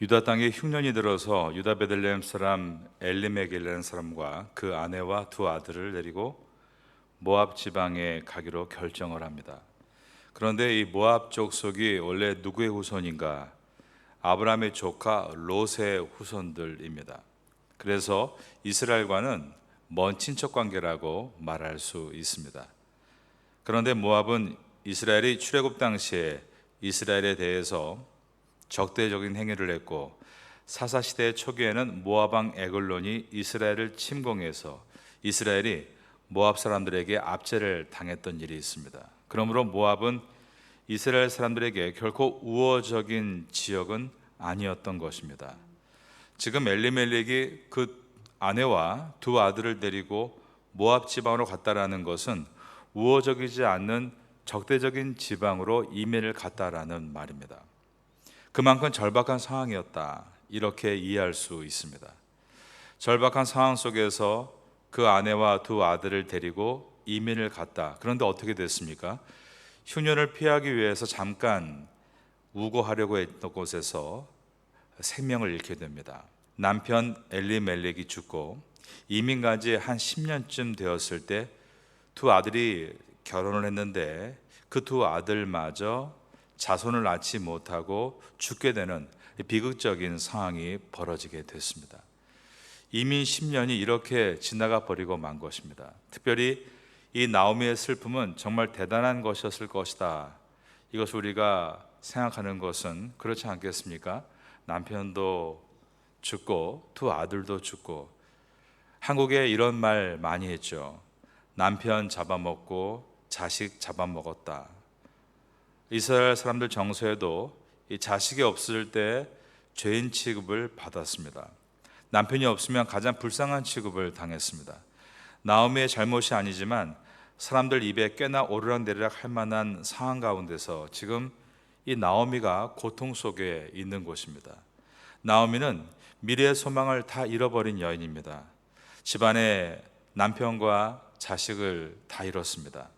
유다 땅에 흉년이 들어서 유다 베들레헴 사람 엘리멜렉이라는 사람과 그 아내와 두 아들을 데리고 모압 지방에 가기로 결정을 합니다. 그런데 이 모압 족속이 원래 누구의 후손인가? 아브라함의 조카 롯의 후손들입니다. 그래서 이스라엘과는 먼 친척 관계라고 말할 수 있습니다. 그런데 모압은 이스라엘이 출애굽 당시에 이스라엘에 대해서 적대적인 행위를 했고, 사사시대 초기에는 모압 왕 에글론이 이스라엘을 침공해서 이스라엘이 모압 사람들에게 압제를 당했던 일이 있습니다. 그러므로 모압은 이스라엘 사람들에게 결코 우호적인 지역은 아니었던 것입니다. 지금 엘리멜렉이 그 아내와 두 아들을 데리고 모압 지방으로 갔다라는 것은 우호적이지 않는 적대적인 지방으로 이민을 갔다라는 말입니다. 그만큼 절박한 상황이었다, 이렇게 이해할 수 있습니다. 절박한 상황 속에서 그 아내와 두 아들을 데리고 이민을 갔다. 그런데 어떻게 됐습니까? 흉년을 피하기 위해서 잠깐 우거하려고 했던 곳에서 생명을 잃게 됩니다. 남편 엘리멜렉이 죽고 이민 간 지 한 10년쯤 되었을 때 두 아들이 결혼을 했는데 그 두 아들마저 자손을 낳지 못하고 죽게 되는 비극적인 상황이 벌어지게 됐습니다. 이민 10년이 이렇게 지나가 버리고 만 것입니다. 특별히 이 나오미의 슬픔은 정말 대단한 것이었을 것이다. 이것을 우리가 생각하는 것은 그렇지 않겠습니까? 남편도 죽고 두 아들도 죽고, 한국에 이런 말 많이 했죠. 남편 잡아먹고 자식 잡아먹었다. 이스라엘 사람들 정서에도 이 자식이 없을 때 죄인 취급을 받았습니다. 남편이 없으면 가장 불쌍한 취급을 당했습니다. 나오미의 잘못이 아니지만 사람들 입에 꽤나 오르락내리락 할 만한 상황 가운데서 지금 이 나오미가 고통 속에 있는 곳입니다. 나오미는 미래의 소망을 다 잃어버린 여인입니다. 집안에 남편과 자식을 다 잃었습니다.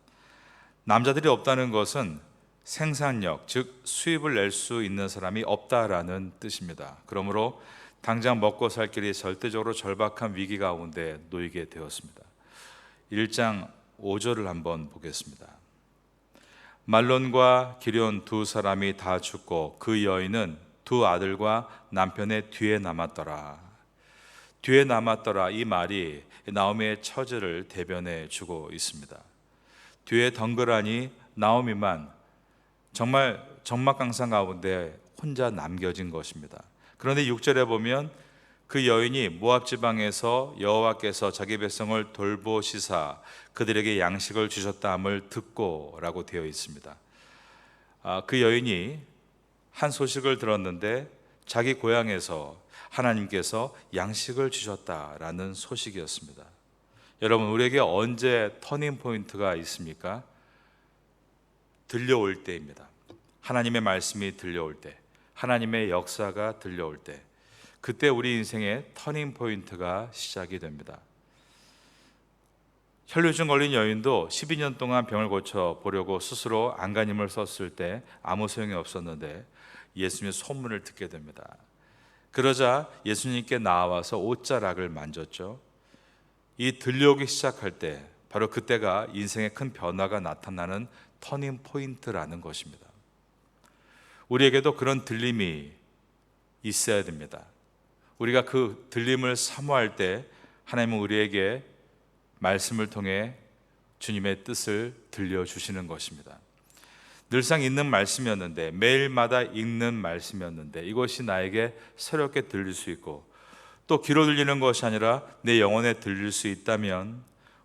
남자들이 없다는 것은 생산력, 즉 수입을 낼 수 있는 사람이 없다라는 뜻입니다. 그러므로 당장 먹고 살 길이 절대적으로 절박한 위기 가운데 놓이게 되었습니다. 1장 5절을 한번 보겠습니다. 말론과 기럧 두 사람이 다 죽고 그 여인은 두 아들과 남편의 뒤에 남았더라. 뒤에 남았더라, 이 말이 나오미의 처지를 대변해 주고 있습니다. 뒤에 덩그러니 나오미만 정말 적막강상 가운데 혼자 남겨진 것입니다. 그런데 6절에 보면 그 여인이 모압 지방에서 여호와께서 자기 백성을 돌보시사 그들에게 양식을 주셨다함을 듣고 라고 되어 있습니다. 그 여인이 한 소식을 들었는데 자기 고향에서 하나님께서 양식을 주셨다라는 소식이었습니다. 여러분, 우리에게 언제 터닝 포인트가 있습니까? 들려올 때입니다. 하나님의 말씀이 들려올 때, 하나님의 역사가 들려올 때, 그때 우리 인생의 터닝 포인트가 시작이 됩니다. 혈류증 걸린 여인도 12년 동안 병을 고쳐 보려고 스스로 안간힘을 썼을 때 아무 소용이 없었는데 예수님의 소문을 듣게 됩니다. 그러자 예수님께 나와서 옷자락을 만졌죠. 이 들려오기 시작할 때 바로 그때가 인생의 큰 변화가 나타나는 터닝 포인트라는 것입니다. 우리에게도 그런 들림이 있어야 됩니다. 우리가 그 들림을 사모할 때 하나님은 우리에게 말씀을 통해 주님의 뜻을 들려주시는 것입니다. 늘상 읽는 말씀이었는데, 매일마다 읽는 말씀이었는데 이것이 나에게 새롭게 들릴 수 있고 또 귀로 들리는 것이 아니라 내 영혼에 들릴 수 있다면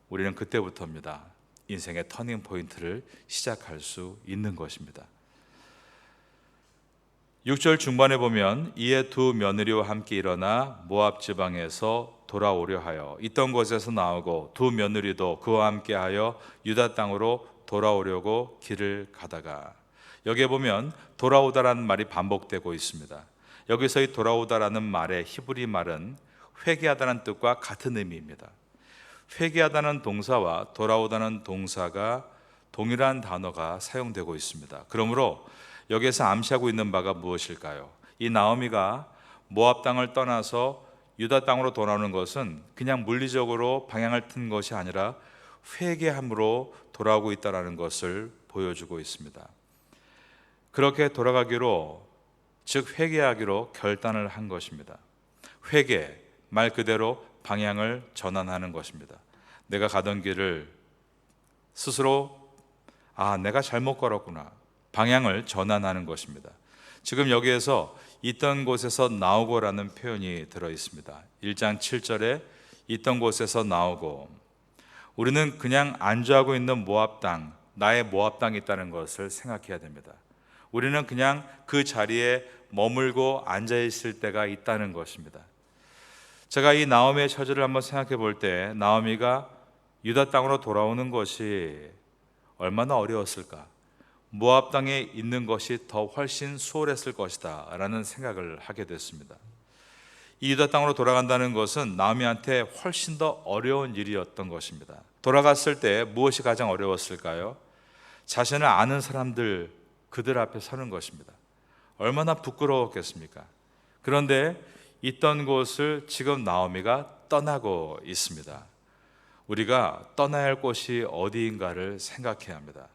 우리는 그때부터입니다. 인생의 터닝 포인트를 시작할 수 있는 것입니다. 6절 중반에 보면 이에 두 며느리와 함께 일어나 모압 지방에서 돌아오려 하여 있던 곳에서 나오고 두 며느리도 그와 함께 하여 유다 땅으로 돌아오려고 길을 가다가, 여기에 보면 돌아오다라는 말이 반복되고 있습니다. 여기서 이 돌아오다라는 말의 히브리 말은 회개하다는 뜻과 같은 의미입니다. 회개하다는 동사와 돌아오다는 동사가 동일한 단어가 사용되고 있습니다. 그러므로 여기에서 암시하고 있는 바가 무엇일까요? 이 나오미가 모압 땅을 떠나서 유다 땅으로 돌아오는 것은 그냥 물리적으로 방향을 튼 것이 아니라 회개함으로 돌아오고 있다는 것을 보여주고 있습니다. 그렇게 돌아가기로, 즉 회개하기로 결단을 한 것입니다. 회개, 말 그대로 방향을 전환하는 것입니다. 내가 가던 길을 스스로 내가 잘못 걸었구나, 방향을 전환하는 것입니다. 지금 여기에서 있던 곳에서 나오고라는 표현이 들어 있습니다. 1장 7절에 있던 곳에서 나오고, 우리는 그냥 안주하고 있는 모압 땅, 나의 모압 땅이 있다는 것을 생각해야 됩니다. 우리는 그냥 그 자리에 머물고 앉아 있을 때가 있다는 것입니다. 제가 이 나오미의 처지를 한번 생각해 볼 때, 나오미가 유다 땅으로 돌아오는 것이 얼마나 어려웠을까? 모압 땅에 있는 것이 더 훨씬 수월했을 것이다 라는 생각을 하게 됐습니다. 이 유다 땅으로 돌아간다는 것은 나오미한테 훨씬 더 어려운 일이었던 것입니다. 돌아갔을 때 무엇이 가장 어려웠을까요? 자신을 아는 사람들, 그들 앞에 서는 것입니다. 얼마나 부끄러웠겠습니까? 그런데 있던 곳을 지금 나오미가 떠나고 있습니다. 우리가 떠나야 할 곳이 어디인가를 생각해야 합니다.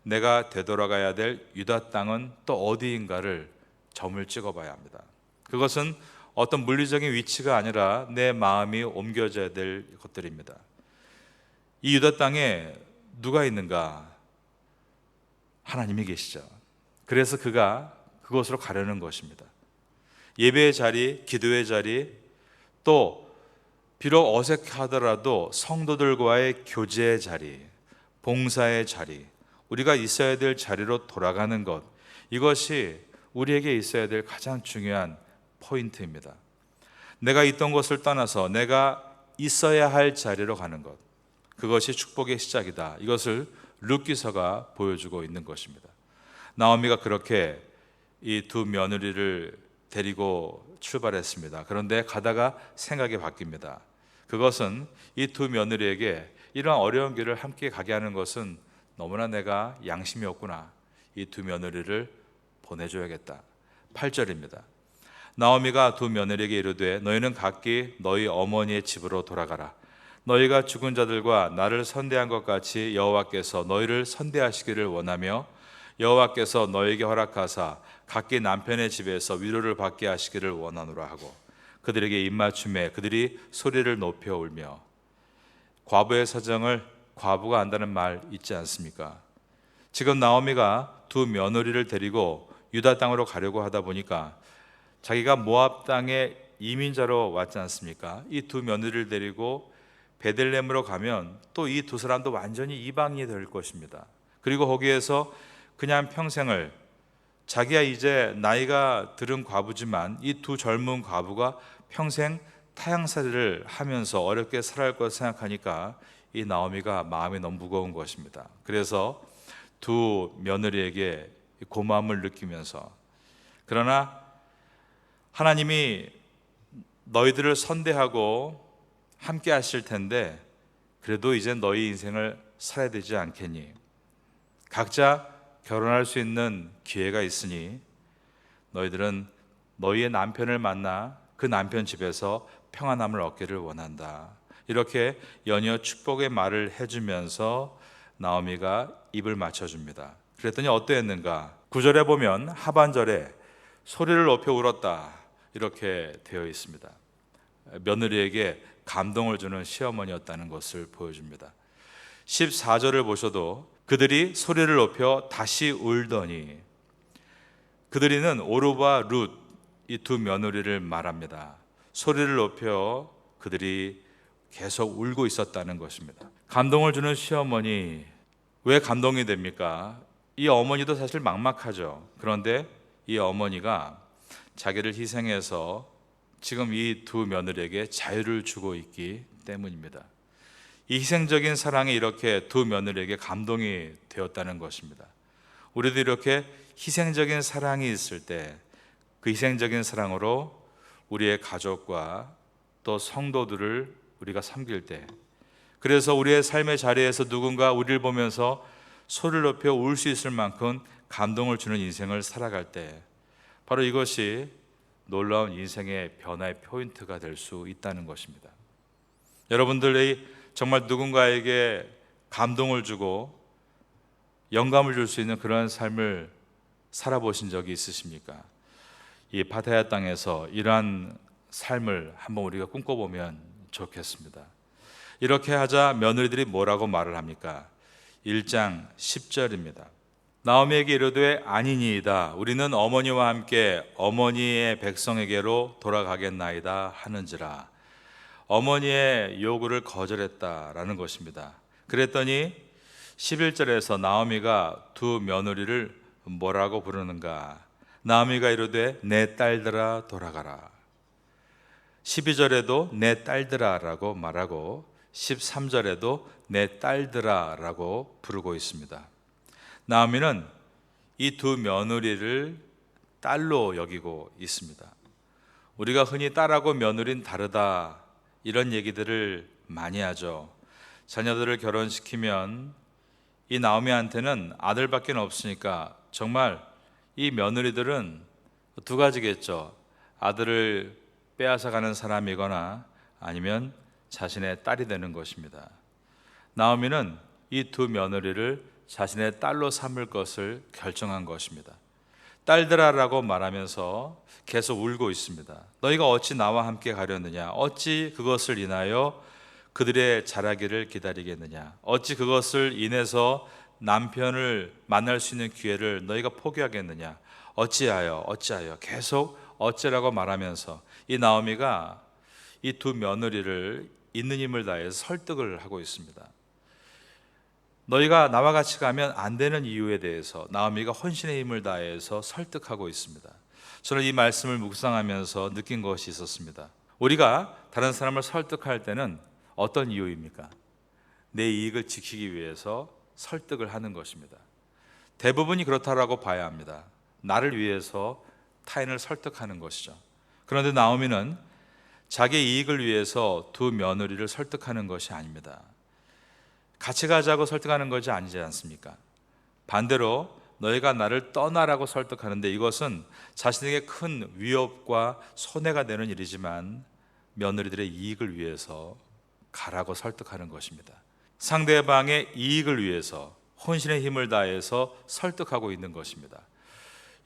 내가 되돌아가야 될 유다 땅은 또 어디인가를 점을 찍어봐야 합니다. 그것은 어떤 물리적인 위치가 아니라 내 마음이 옮겨져야 될 것들입니다. 이 유다 땅에 누가 있는가? 하나님이 계시죠. 그래서 그가 그곳으로 가려는 것입니다. 예배의 자리, 기도의 자리, 또 비록 어색하더라도 성도들과의 교제의 자리, 봉사의 자리, 우리가 있어야 될 자리로 돌아가는 것, 이것이 우리에게 있어야 될 가장 중요한 포인트입니다. 내가 있던 곳을 떠나서 내가 있어야 할 자리로 가는 것, 그것이 축복의 시작이다. 이것을 룻기서가 보여주고 있는 것입니다. 나오미가 그렇게 이 두 며느리를 데리고 출발했습니다. 그런데 가다가 생각이 바뀝니다. 그것은 이 두 며느리에게 이러한 어려운 길을 함께 가게 하는 것은 너무나 내가 양심이 없구나. 이 두 며느리를 보내줘야겠다. 8절입니다. 나오미가 두 며느리에게 이르되 너희는 각기 너희 어머니의 집으로 돌아가라. 너희가 죽은 자들과 나를 선대한 것 같이 여호와께서 너희를 선대하시기를 원하며 여호와께서 너희에게 허락하사 각기 남편의 집에서 위로를 받게 하시기를 원하노라 하고, 그들에게 입맞춤에 그들이 소리를 높여 울며. 과부의 사정을 과부가 안다는 말 있지 않습니까? 지금 나오미가 두 며느리를 데리고 유다 땅으로 가려고 하다 보니까 자기가 모압 땅에 이민자로 왔지 않습니까? 이 두 며느리를 데리고 베들레헴으로 가면 또 이 두 사람도 완전히 이방인이 될 것입니다. 그리고 거기에서 그냥 평생을, 자기야 이제 나이가 들은 과부지만 이 두 젊은 과부가 평생 타향살이를 하면서 어렵게 살아갈 것을 생각하니까 이 나오미가 마음이 너무 무거운 것입니다. 그래서 두 며느리에게 고마움을 느끼면서, 그러나 하나님이 너희들을 선대하고 함께 하실 텐데 그래도 이제 너희 인생을 살아야 되지 않겠니? 각자 결혼할 수 있는 기회가 있으니 너희들은 너희의 남편을 만나 그 남편 집에서 평안함을 얻기를 원한다. 이렇게 연이어 축복의 말을 해주면서 나오미가 입을 맞춰줍니다. 그랬더니 어떠했는가? 9절에 보면 하반절에 소리를 높여 울었다 이렇게 되어 있습니다. 며느리에게 감동을 주는 시어머니였다는 것을 보여줍니다. 14절을 보셔도 그들이 소리를 높여 다시 울더니, 그들이는 오르바 룻 이 두 며느리를 말합니다. 소리를 높여 그들이 계속 울고 있었다는 것입니다. 감동을 주는 시어머니, 왜 감동이 됩니까? 이 어머니도 사실 막막하죠. 그런데 이 어머니가 자기를 희생해서 지금 이 두 며느리에게 자유를 주고 있기 때문입니다. 이 희생적인 사랑이 이렇게 두 며느리에게 감동이 되었다는 것입니다. 우리도 이렇게 희생적인 사랑이 있을 때 그 희생적인 사랑으로 우리의 가족과 또 성도들을 우리가 섬길 때, 그래서 우리의 삶의 자리에서 누군가 우리를 보면서 소리를 높여 울 수 있을 만큼 감동을 주는 인생을 살아갈 때, 바로 이것이 놀라운 인생의 변화의 포인트가 될 수 있다는 것입니다. 여러분들이 정말 누군가에게 감동을 주고 영감을 줄 수 있는 그런 삶을 살아보신 적이 있으십니까? 이 파타야 땅에서 이러한 삶을 한번 우리가 꿈꿔보면 좋겠습니다. 이렇게 하자 며느리들이 뭐라고 말을 합니까? 1장 10절입니다. 나오미에게 이르되 아니니이다. 우리는 어머니와 함께 어머니의 백성에게로 돌아가겠나이다 하는지라. 어머니의 요구를 거절했다라는 것입니다. 그랬더니 11절에서 나오미가 두 며느리를 뭐라고 부르는가? 나오미가 이르되 내 딸들아 돌아가라. 12절에도 내 딸들아라고 말하고 13절에도 내 딸들아라고 부르고 있습니다. 나오미는 이 두 며느리를 딸로 여기고 있습니다. 우리가 흔히 딸하고 며느리는 다르다 이런 얘기들을 많이 하죠. 자녀들을 결혼시키면 이 나오미한테는 아들밖에 없으니까 정말 이 며느리들은 두 가지겠죠. 아들을 빼앗아가는 사람이거나 아니면 자신의 딸이 되는 것입니다. 나오미는 이 두 며느리를 자신의 딸로 삼을 것을 결정한 것입니다. 딸들아라고 말하면서 계속 울고 있습니다. 너희가 어찌 나와 함께 가려느냐? 어찌 그것을 인하여 그들의 자라기를 기다리겠느냐? 어찌 그것을 인해서 남편을 만날 수 있는 기회를 너희가 포기하겠느냐? 어찌하여 계속 어찌라고 말하면서 이 나오미가 이 두 며느리를 있는 힘을 다해서 설득을 하고 있습니다. 너희가 나와 같이 가면 안 되는 이유에 대해서 나오미가 혼신의 힘을 다해서 설득하고 있습니다. 저는 이 말씀을 묵상하면서 느낀 것이 있었습니다. 우리가 다른 사람을 설득할 때는 어떤 이유입니까? 내 이익을 지키기 위해서 설득을 하는 것입니다. 대부분이 그렇다라고 봐야 합니다. 나를 위해서 타인을 설득하는 것이죠. 그런데 나오미는 자기 이익을 위해서 두 며느리를 설득하는 것이 아닙니다. 같이 가자고 설득하는 것이 아니지 않습니까? 반대로 너희가 나를 떠나라고 설득하는데 이것은 자신에게 큰 위협과 손해가 되는 일이지만 며느리들의 이익을 위해서 가라고 설득하는 것입니다. 상대방의 이익을 위해서 혼신의 힘을 다해서 설득하고 있는 것입니다.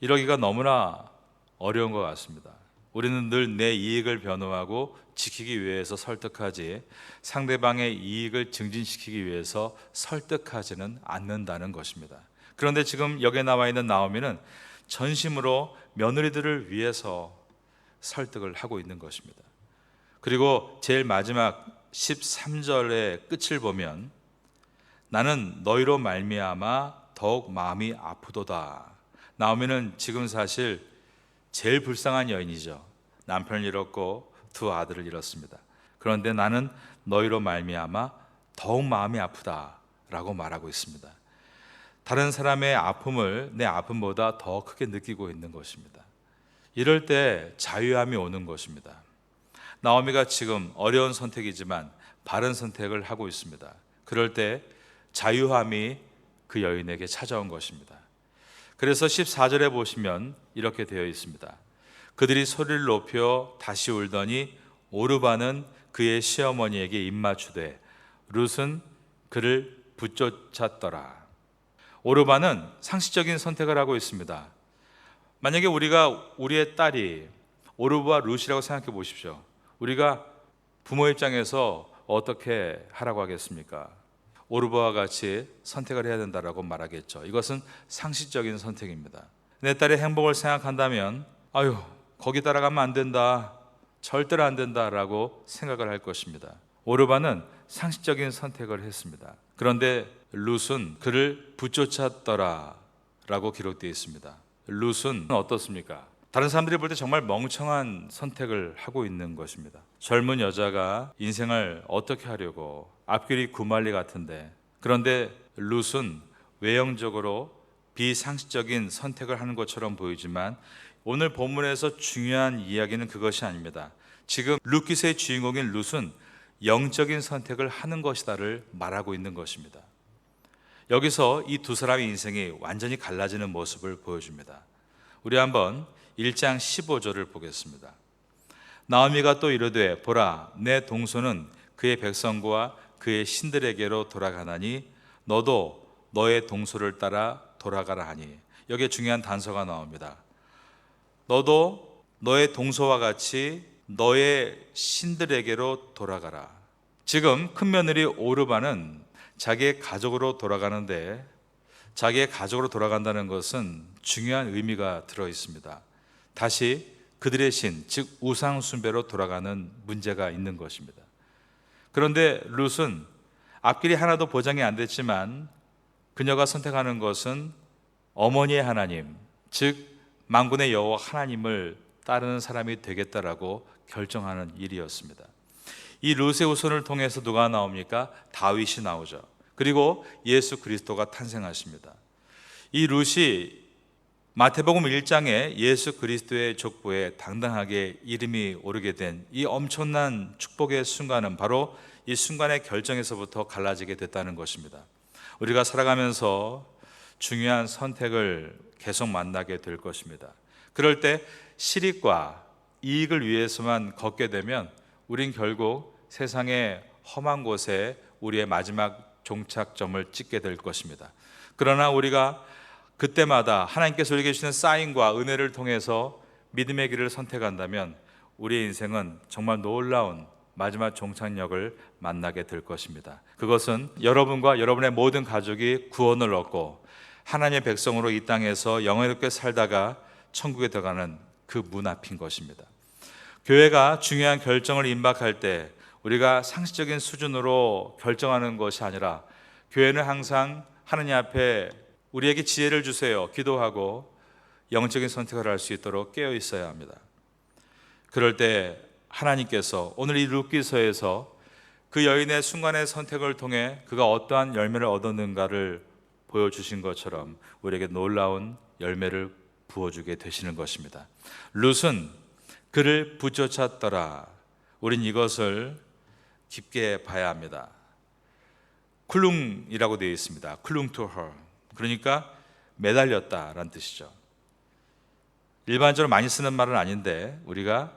이러기가 너무나 어려운 것 같습니다. 우리는 늘 내 이익을 변호하고 지키기 위해서 설득하지 상대방의 이익을 증진시키기 위해서 설득하지는 않는다는 것입니다. 그런데 지금 여기에 나와 있는 나오미는 전심으로 며느리들을 위해서 설득을 하고 있는 것입니다. 그리고 제일 마지막 13절의 끝을 보면 나는 너희로 말미암아 더욱 마음이 아프도다. 나오미는 지금 사실 제일 불쌍한 여인이죠. 남편을 잃었고 두 아들을 잃었습니다. 그런데 나는 너희로 말미암아 더욱 마음이 아프다라고 말하고 있습니다. 다른 사람의 아픔을 내 아픔보다 더 크게 느끼고 있는 것입니다. 이럴 때 자유함이 오는 것입니다. 나오미가 지금 어려운 선택이지만 바른 선택을 하고 있습니다. 그럴 때 자유함이 그 여인에게 찾아온 것입니다. 그래서 14절에 보시면 이렇게 되어 있습니다. 그들이 소리를 높여 다시 울더니 오르바는 그의 시어머니에게 입맞추되 룻은 그를 붙쫓았더라. 오르바는 상식적인 선택을 하고 있습니다. 만약에 우리의 딸이 오르바 룻이라고 생각해 보십시오. 우리가 부모 입장에서 어떻게 하라고 하겠습니까? 오르바와 같이 선택을 해야 된다라고 말하겠죠. 이것은 상식적인 선택입니다. 내 딸의 행복을 생각한다면 거기 따라가면 안 된다, 절대로 안 된다라고 생각을 할 것입니다. 오르바는 상식적인 선택을 했습니다. 그런데 룻은 그를 붙쫓았더라 라고 기록되어 있습니다. 룻은 어떻습니까? 다른 사람들이 볼 때 정말 멍청한 선택을 하고 있는 것입니다. 젊은 여자가 인생을 어떻게 하려고 앞길이 구말리 같은데, 그런데 룻은 외형적으로 비상식적인 선택을 하는 것처럼 보이지만 오늘 본문에서 중요한 이야기는 그것이 아닙니다. 지금 룻기서의 주인공인 룻은 영적인 선택을 하는 것이다를 말하고 있는 것입니다. 여기서 이 두 사람의 인생이 완전히 갈라지는 모습을 보여줍니다. 우리 한번 1장 15절을 보겠습니다. 나오미가 또 이르되 보라 내 동서는 그의 백성과 그의 신들에게로 돌아가나니 너도 너의 동서를 따라 돌아가라 하니, 여기에 중요한 단서가 나옵니다. 너도 너의 동서와 같이 너의 신들에게로 돌아가라. 지금 큰며느리 오르바는 자기의 가족으로 돌아가는데, 자기의 가족으로 돌아간다는 것은 중요한 의미가 들어 있습니다. 다시 그들의 신, 즉 우상 숭배로 돌아가는 문제가 있는 것입니다. 그런데 룻은 앞길이 하나도 보장이 안 됐지만 그녀가 선택하는 것은 어머니의 하나님, 즉 만군의 여호와 하나님을 따르는 사람이 되겠다라고 결정하는 일이었습니다. 이 룻의 후손을 통해서 누가 나옵니까? 다윗이 나오죠. 그리고 예수 그리스도가 탄생하십니다. 이 룻이 마태복음 1장에 예수 그리스도의 족보에 당당하게 이름이 오르게 된 이 엄청난 축복의 순간은 바로 이 순간의 결정에서부터 갈라지게 됐다는 것입니다. 우리가 살아가면서 중요한 선택을 계속 만나게 될 것입니다. 그럴 때 실익과 이익을 위해서만 걷게 되면 우린 결국 세상의 험한 곳에 우리의 마지막 종착점을 찍게 될 것입니다. 그러나 우리가 그때마다 하나님께서 우리에게 주시는 사인과 은혜를 통해서 믿음의 길을 선택한다면 우리의 인생은 정말 놀라운 마지막 종착역을 만나게 될 것입니다. 그것은 여러분과 여러분의 모든 가족이 구원을 얻고 하나님의 백성으로 이 땅에서 영원롭게 살다가 천국에 들어가는 그 문 앞인 것입니다. 교회가 중요한 결정을 임박할 때 우리가 상식적인 수준으로 결정하는 것이 아니라, 교회는 항상 하나님 앞에 우리에게 지혜를 주세요 기도하고 영적인 선택을 할 수 있도록 깨어 있어야 합니다. 그럴 때 하나님께서 오늘 이 룻기서에서 그 여인의 순간의 선택을 통해 그가 어떠한 열매를 얻었는가를 보여주신 것처럼 우리에게 놀라운 열매를 부어주게 되시는 것입니다. 룻은 그를 붙여찼더라. 우린 이것을 깊게 봐야 합니다. 쿨룽이라고 되어 있습니다. 쿨룽 to her, 그러니까 매달렸다라는 뜻이죠. 일반적으로 많이 쓰는 말은 아닌데 우리가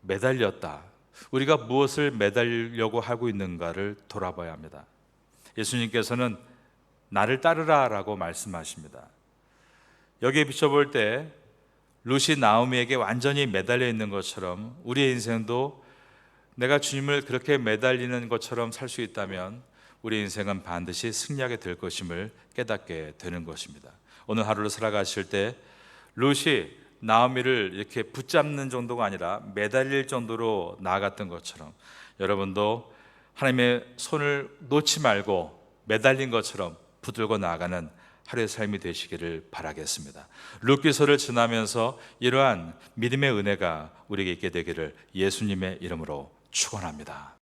매달렸다, 우리가 무엇을 매달리려고 하고 있는가를 돌아봐야 합니다. 예수님께서는 나를 따르라 라고 말씀하십니다. 여기에 비춰볼 때 룻이 나오미에게 완전히 매달려 있는 것처럼 우리의 인생도 내가 주님을 그렇게 매달리는 것처럼 살 수 있다면 우리 인생은 반드시 승리하게 될 것임을 깨닫게 되는 것입니다. 오늘 하루를 살아가실 때 룻이 나오미를 이렇게 붙잡는 정도가 아니라 매달릴 정도로 나아갔던 것처럼 여러분도 하나님의 손을 놓지 말고 매달린 것처럼 붙들고 나아가는 하루의 삶이 되시기를 바라겠습니다. 룻기서를 지나면서 이러한 믿음의 은혜가 우리에게 있게 되기를 예수님의 이름으로 축원합니다.